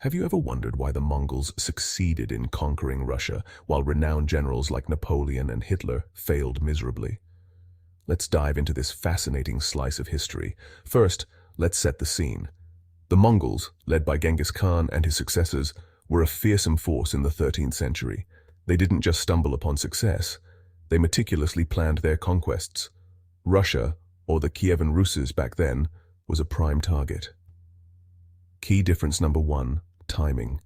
Have you ever wondered why the Mongols succeeded in conquering Russia, while renowned generals like Napoleon and Hitler failed miserably? Let's dive into this fascinating slice of history. First, let's set the scene. The Mongols, led by Genghis Khan and his successors, were a fearsome force in the 13th century. They didn't just stumble upon success, they meticulously planned their conquests. Russia, or the Kievan Rus' back then, was a prime target. Key difference number one, timing.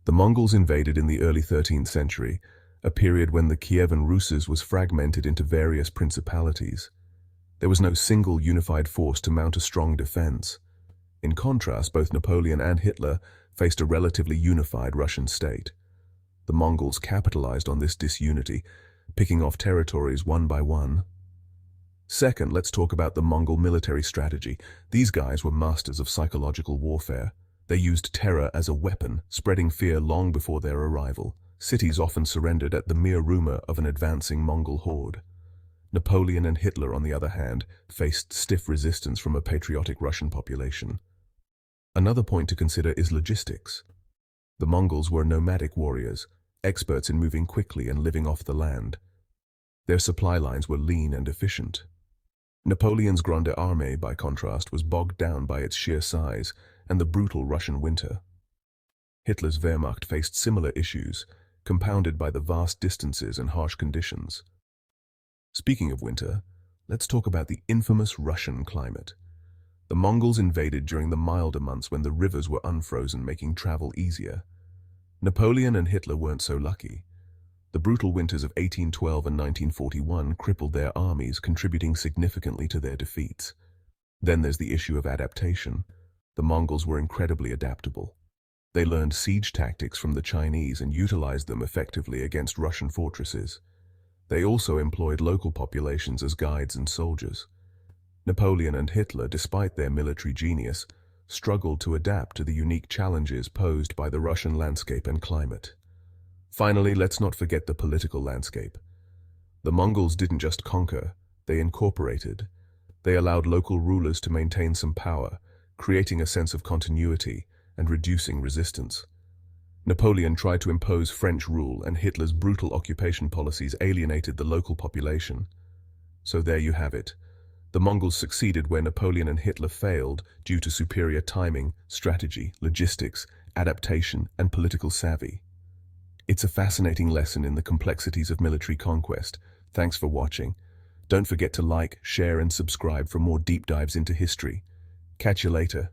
The Mongols invaded in the early 13th century, a period when the Kievan Rus' was fragmented into various principalities. There was no single unified force to mount a strong defense. In contrast, both Napoleon and Hitler faced a relatively unified Russian state. The Mongols capitalized on this disunity, picking off territories one by one. Second, let's talk about the Mongol military strategy. These guys were masters of psychological warfare. They used terror as a weapon, spreading fear long before their arrival. Cities often surrendered at the mere rumor of an advancing Mongol horde. Napoleon and Hitler, on the other hand, faced stiff resistance from a patriotic Russian population. Another point to consider is logistics. The Mongols were nomadic warriors, experts in moving quickly and living off the land. Their supply lines were lean and efficient. Napoleon's Grande Armée, by contrast, was bogged down by its sheer size and the brutal Russian winter. Hitler's Wehrmacht faced similar issues, compounded by the vast distances and harsh conditions. Speaking of winter, let's talk about the infamous Russian climate. The Mongols invaded during the milder months when the rivers were unfrozen, making travel easier. Napoleon and Hitler weren't so lucky. The brutal winters of 1812 and 1941 crippled their armies, contributing significantly to their defeats. Then there's the issue of adaptation. The Mongols were incredibly adaptable. They learned siege tactics from the Chinese and utilized them effectively against Russian fortresses. They also employed local populations as guides and soldiers. Napoleon and Hitler, despite their military genius, struggled to adapt to the unique challenges posed by the Russian landscape and climate. Finally, let's not forget the political landscape. The Mongols didn't just conquer, they incorporated. They allowed local rulers to maintain some power, creating a sense of continuity and reducing resistance. Napoleon tried to impose French rule, and Hitler's brutal occupation policies alienated the local population. So there you have it. The Mongols succeeded where Napoleon and Hitler failed due to superior timing, strategy, logistics, adaptation, and political savvy. It's a fascinating lesson in the complexities of military conquest. Thanks for watching. Don't forget to like, share, and subscribe for more deep dives into history. Catch you later.